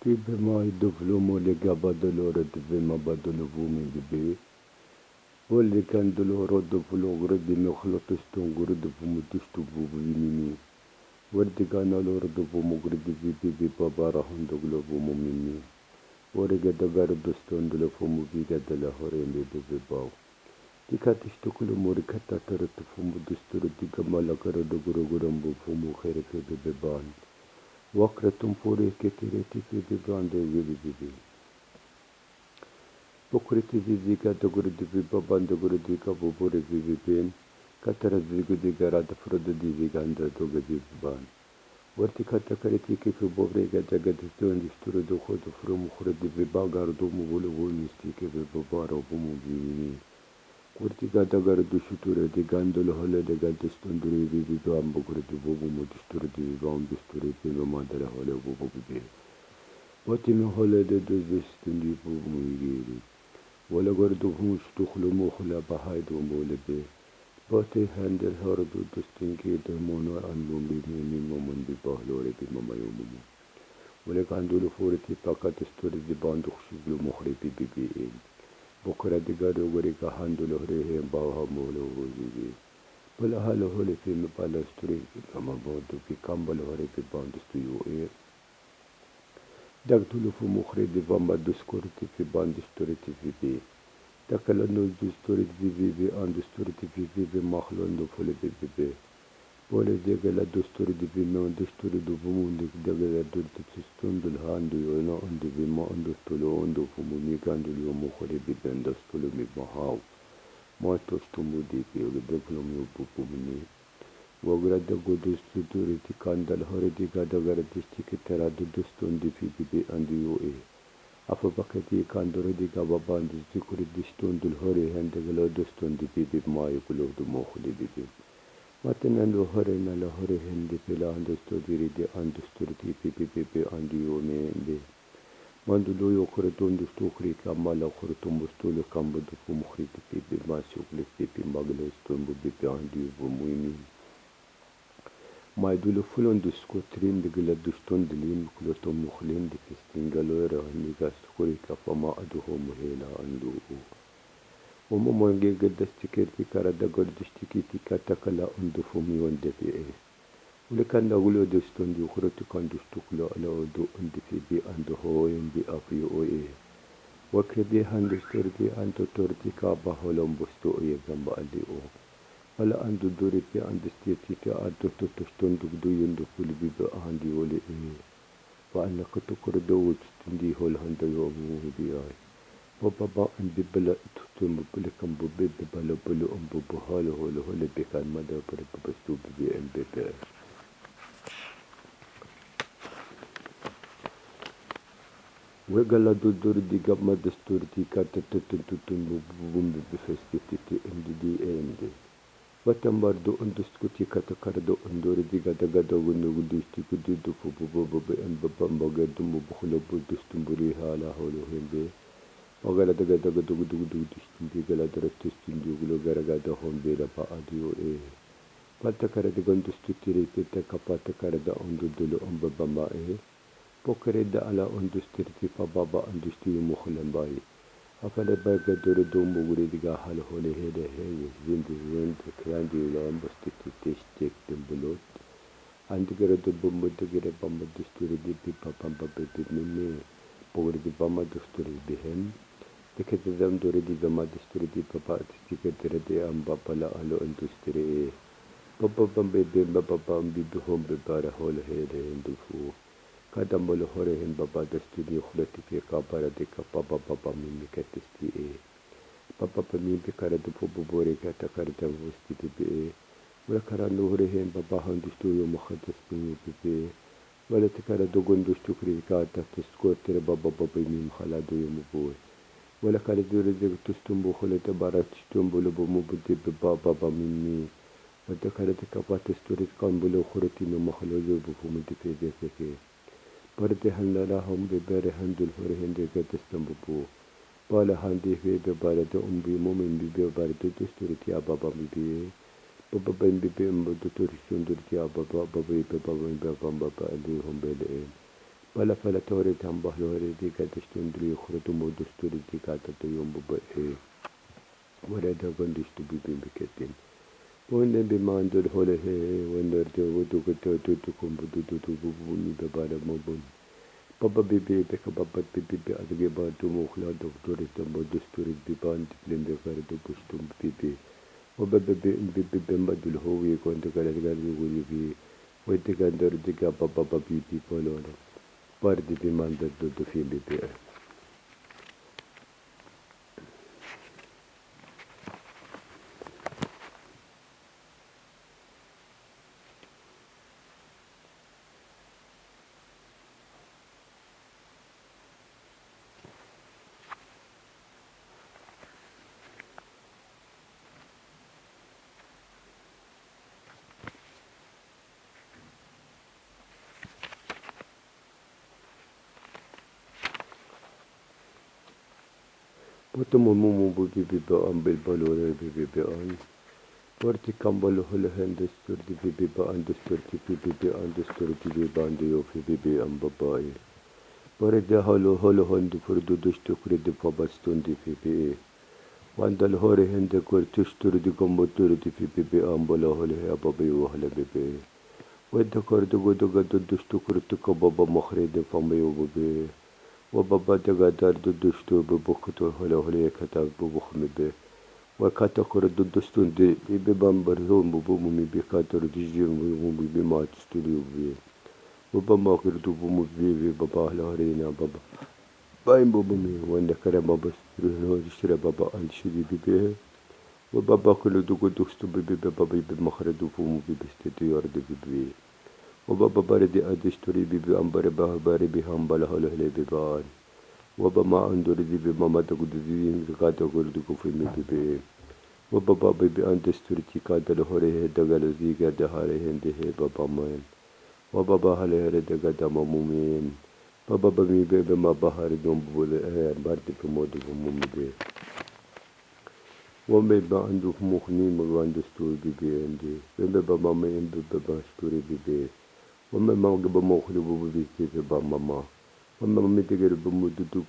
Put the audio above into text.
Tipe mai dovlomo le gabadolore dvema badolovumi bibe. Wole kandoloro dovlogre di mechlotustungur dvumutustu bubimimi. Verdigana loro dovumugre di bibi babara hondoglovumu mimi. Orega dagar dostondolo fumu viga della horende bibibau. Dikatishtukulu murikata taratu fumu dusturu digamala karo dogurogurambu fumu khereke bibiban. Wakratum puri ketireti bibibande bibi. Pokriti viviga dogurdi bibabanda gurdika bubure bibibin. Katara vigudi garada frodo diviganda doga bibiban. Warti kata kariti kifu bobrega jagadistun disturu dokhodu from khurdi bibagar domu vulu vulmistike bibabara bumu bibini. Kurti gada gardu shuture di gandolo hole de gadistunduri bibibam bugurdi bubu mudisturu divibam disturu bibamadara hole bubu bibi. Wati me hole de dozistundi bubu mugiri. Wala gardu humus tukhlu mukhla bahaidu mbulebe. Bate handel hardu dustinki de mono anbumbi mimi momundi bahlore bi mamayumumu. Wala gandolo furti pakat sturi di bandu khshiblu mukhri bibi. Bukra digado gori ka handolo hrehe baha molo bibi. Wala halo hole fi mabala sturi kama bodu ki kambalo hore bi bandu stuyu Dagdulu fu mukhri di vamba duskurti fi bandu sturi bibi. Takala no dusturi bibi and dusturi bibi makhlondo fule bibi. Pole degala dusturi bibi no dusturi du bumundi degala durti stundul handu yona undi bima undustulu undu fumuni gandulu mukhri bibi undustulu mi mahaw. Mato stumudi bibi deplom yo bupumuni. Wagrada godusturi ti kandal hore diga dagara distiki teradu dustundi bibi and yoe. Afa bakati kandore di gababandi zikuri distundul hore hendegalo dustundi bibi mayo kulodu mokhli bibi. Matenando hore na la hore hendi pela andustudiri di andusturiti bibi andi yomende. Mandulo yo kore dondustukri kamala kore tumbustulu kambudu fumukhri bibi masukli bibi maglo stumbu bibi andi yomumi. Maidulu fulon duskotrin digila dustundilin kulotum mukhlin di fistingaloera nigas kuri kafama aduho muhela andu. Omo monge gadastikirti karada gordistikiti katakala undu fumi wandefi Ulikanda ulo dustundi ukhurutu kandustuklo ala udu undifi andu hoyendi afi oe. Wakrebi handustirti anto torti kaba holombustu oye gamba ali o. Wala andu duripi andistiti fi anto tutustunduk duyundu fulibiba ahandi ole Wa anna katukurdo wutstundi hol handa yomu hibiyai. Baba and bibala tutum bulikam bubbe bala bulu umbu holo holo bekan mada perpastu bibi and bebe. Wegala dudur digab madasturti kata tutun bumbi befestiti ndi endi. Watambar do unduskuti kata kardo undori diga daga dogundu gudisti kududu fubu and babambaga dumu bukhula budustumburi hala holo hembe. Magala daga dugu distinti gala daratistinti gulo garagada hombera pa adio Pata karada gondustutiri pita kapata karada ondudulo ombabama Pokereda ala ondustirti pa baba ondustiri mukhulambai. Afale baga dore domu guri diga hal hole hede zindi zindi krandi lambastiti testek dembulot. Andigara dubumbu digere bamba dustiri di pipa bamba bebe mime. Pogre di bamba dustiri bihen. Dikete dam dore di bamba dustiri di papa artistika direde amba pala alo ondustiri Baba bambe bimba baba bibi hombe bara hole hede hindufu. Kadambolo hore hin baba dustiri khulati fi kabara dika baba mimi katisti Baba mimi kara dupu bubore kata kara damvusti bibi Wala kara nuhre hin baba handusturi mukhadas bibi Wala tikara dogon dustukri kata tuskotere baba mimi khaladu yumuboy Wala kara dure zik tustumbu khulata bara tustumbulu bumubudi baba mimi Wala kara tikapa tusturi kambulu khurati no makhalozo bufumudi peke Barde handala hombe bere handul hore hende gatastambu Bala handi febe bara de umbi mumin bibi bara de dusturiti ababa bibi Baba bibi mbo duturi sunduriti ababa baba baba ali hombele Pala pala tore tambah lore di kata stundri khrutu modus turi di kata to yombo ba wara da gondis to bibim biketin. Onde be mandor hole he wonder de wudu kata to kumbu to bubu ni be bara mobun. Baba bibi be ka baba bibi be adge ba to mukhla doktor de modus turi di band blende kare do bustum bibi. Baba bibi bibi be madul hoye konde kare gar guri bi. Wede gandor di ka baba bibi polora. Parti di mandar do fili per. Potomo mumu bibi be ambel balore bibi be an. Porti kambalo hole hendestur di bibi be andestur di bibi be andestur di bibi bande yo bibi be ambabai. Pore de holo hondu furdu dustu kredi pabastun di bibi. Wandal hore hende kor tustur di gombotur di bibi be ambalo hole ababai yo hole bibi. Wedda kor de godo gado dustu kurtu kababa makhre de famayo bibi. وبابا دقادر ددشتو ببوكتو هلا هلا كتاب ببخمي به وكاتكور ددشتون دي ببامبر هون ببومي بكاتر دجيم ببومي بما تستوليو بي وبما كردو بومي بي بابا هلا هرينا بابا باين بومي وانا كرم بس رهنو دشتري بابا عند شدي بي وبابا كل دوكو دكستو بي بابا بي مخردو بومي بستدي يارد بي وبابا باردي أدشتري بي أمبر باري بي هم بلا هلا هلا ببان وبما أندوري بي ماما تقول دي زكاة قول دكو في مي بي وبابا بي أندشتري تكاد لهوري دقال زيجا دهاري هندي هي بابا مين وبابا هلا هلا دقا داما مومين بابا بي بي ما بحر دوم بول باردي في مودو مومي بي ومي با عندو مخني مغاندستوري بي عندي بابا ماما بابا ستوري بي وما ما قبل ما أخلي بابا بيكي بابا ماما وما ما تقدر بمدة